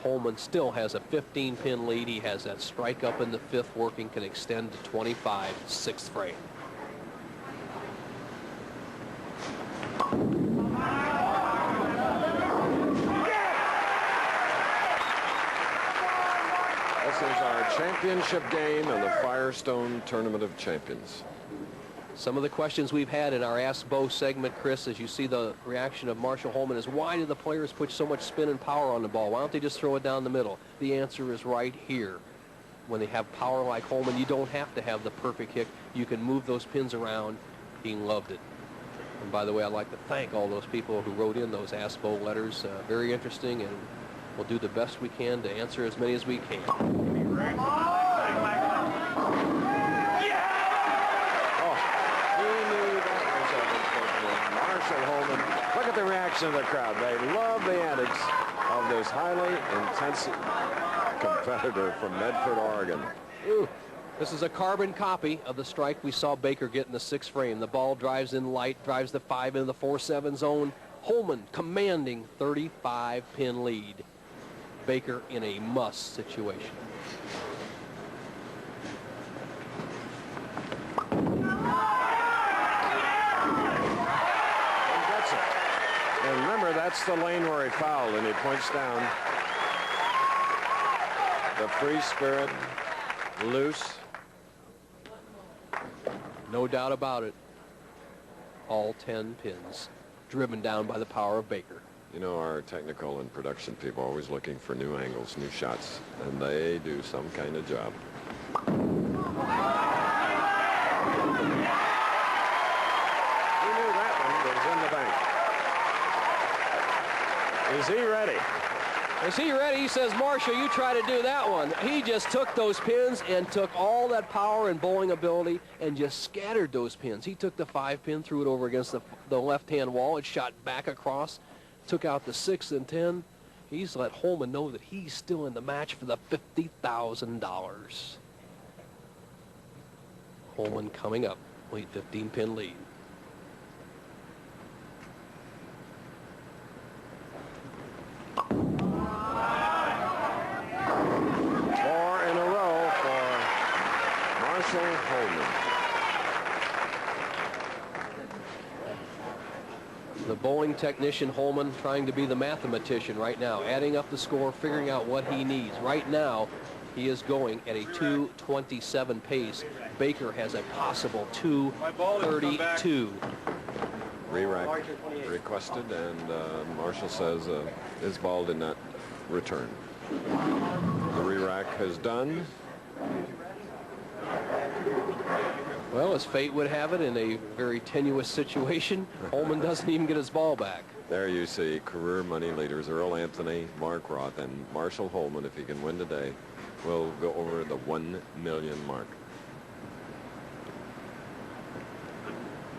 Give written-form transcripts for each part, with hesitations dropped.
Holman still has a 15-pin lead. He has that strike up in the 5th working, can extend to 25, 6th frame. This is our championship game in the Firestone Tournament of Champions. Some of the questions we've had in our Ask Bo segment, Chris, as you see the reaction of Marshall Holman, is why do the players put so much spin and power on the ball? Why don't they just throw it down the middle? The answer is right here. When they have power like Holman, you don't have to have the perfect kick. You can move those pins around. He loved it. And by the way, I'd like to thank all those people who wrote in those Ask Bo letters. Very interesting, and we'll do the best we can to answer as many as we can. Holman. Look at the reaction of the crowd. They love the antics of this highly intense competitor from Medford, Oregon. Ooh. This is a carbon copy of the strike we saw Baker get in the 6th frame. The ball drives in light, drives the 5 into the 4-7 zone. Holman commanding 35-pin lead. Baker in a must situation. And remember, that's the lane where he fouled, and he points down. The free spirit, loose. No doubt about it. All 10 pins driven down by the power of Baker. You know, our technical and production people are always looking for new angles, new shots, and they do some kind of job. He knew that one was in the bank. Is he ready? Is he ready? He says, Marshall, you try to do that one. He just took those pins and took all that power and bowling ability and just scattered those pins. He took the 5-pin, threw it over against the left-hand wall. It shot back across, took out the 6 and 10. He's let Holman know that he's still in the match for the $50,000. Holman coming up, 15-pin lead. Holman. The bowling technician Holman trying to be the mathematician right now, adding up the score, figuring out what he needs. Right now, he is going at a 2:27 pace. Baker has a possible 2:32. Re-rack requested, and Marshall says his ball did not return. The re-rack has done. Well, as fate would have it, in a very tenuous situation, Holman doesn't even get his ball back. There you see career money leaders Earl Anthony, Mark Roth, and Marshall Holman, if he can win today, will go over the 1 million mark.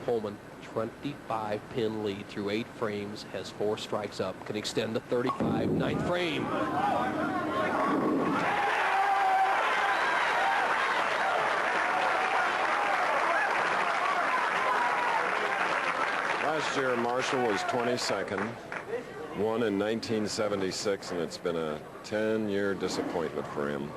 Holman, 25-pin lead through 8 frames, has 4 strikes up, can extend to 35, 9th frame. Last year, Marshall was 22nd, won in 1976, and it's been a 10-year disappointment for him.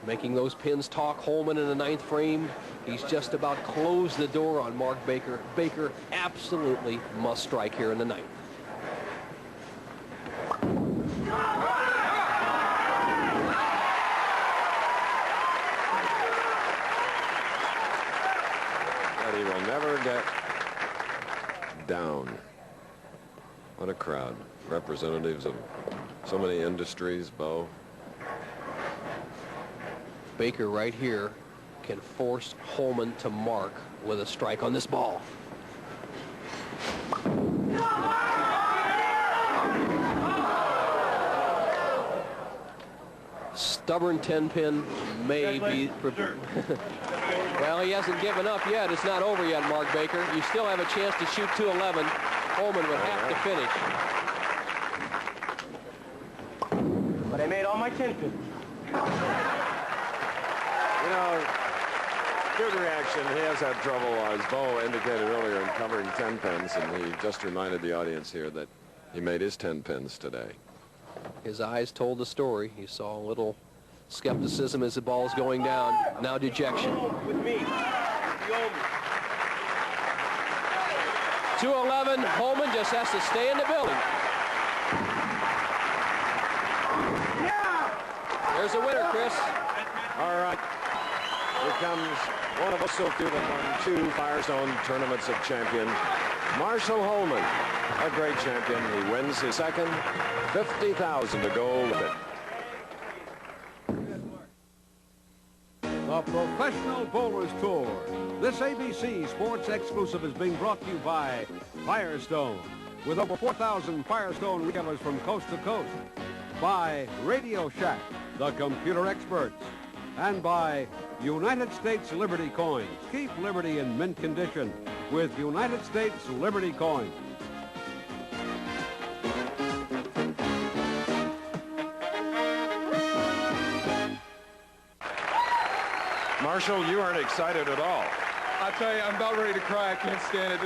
Making those pins talk. Holman in the 9th frame. He's just about closed the door on Mark Baker. Baker absolutely must strike here in the 9th. But he will never get down. What a crowd. Representatives of so many industries, Bo. Baker right here can force Holman to mark with a strike on this ball. Stubborn 10-pin may be... Well, he hasn't given up yet. It's not over yet, Mark Baker. You still have a chance to shoot 211. Holman would have to finish. But I made all my 10 pins. You know, good reaction. He has had trouble, as Bo indicated earlier, in covering 10 pins, and he just reminded the audience here that he made his 10 pins today. His eyes told the story. He saw a little skepticism as the ball is going down. Now dejection. With me. 211. Holman just has to stay in the building. There's a winner, Chris. All right. Here comes one of us who have won 2 Firestone Tournaments of Champions. Marshall Holman, a great champion. He wins his second. 50,000 to go with it. The Professional Bowlers Tour. This ABC Sports exclusive is being brought to you by Firestone, with over 4,000 Firestone retailers from coast to coast. By Radio Shack, the computer experts. And by United States Liberty Coins. Keep Liberty in mint condition with United States Liberty Coins. Marshall, you aren't excited at all. I tell you, I'm about ready to cry. I can't stand it.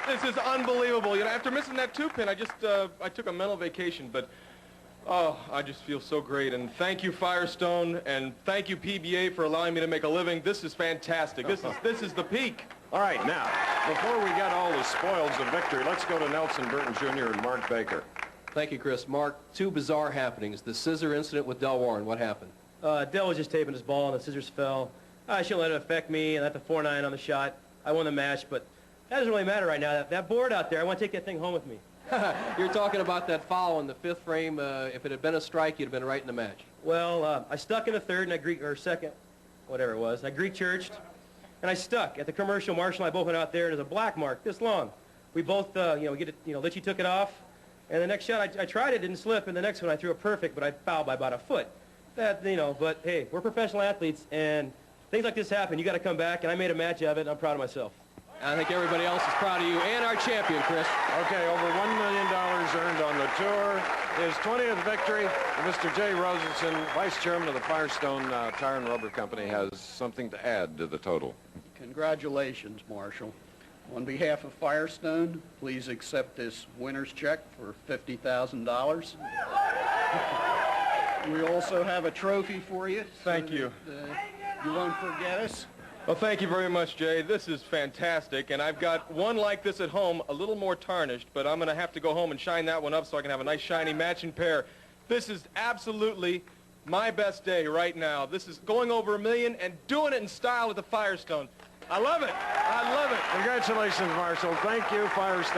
This is unbelievable. You know, after missing that 2-pin, I took a mental vacation, but oh, I just feel so great. And thank you, Firestone, and thank you, PBA, for allowing me to make a living. This is fantastic. This is the peak. All right, now, before we get all the spoils of victory, let's go to Nelson Burton Jr. and Mark Baker. Thank you, Chris. Mark, 2 bizarre happenings. The scissor incident with Del Warren. What happened? Del was just taping his ball, and the scissors fell. I shouldn't let it affect me, and at the 4-9 on the shot, I won the match, but that doesn't really matter right now. That board out there, I want to take that thing home with me. You're talking about that foul in the 5th frame. If it had been a strike, you'd have been right in the match. Well, I stuck in the 3rd, and or 2nd, whatever it was. I Greek-churched, and I stuck. At the commercial, Marshall and I both went out there, and there's a black mark this long. We both, Litchie took it off, and the next shot, I tried it, didn't slip, and the next one I threw it perfect, but I fouled by about a foot. But hey, we're professional athletes, and things like this happen. You got to come back, and I made a match of it, and I'm proud of myself. I think everybody else is proud of you and our champion, Chris. Okay, over $1 million earned on the tour. His 20th victory. Mr. Jay Rosenson, Vice Chairman of the Firestone Tire and Rubber Company, has something to add to the total. Congratulations, Marshall. On behalf of Firestone, please accept this winner's check for $50,000. We also have a trophy for you. Thank you. You won't forget us. Well, thank you very much, Jay. This is fantastic, and I've got one like this at home, a little more tarnished, but I'm going to have to go home and shine that one up so I can have a nice, shiny matching pair. This is absolutely my best day right now. This is going over $1 million and doing it in style with the Firestone. I love it. I love it. Congratulations, Marshall. Thank you, Firestone.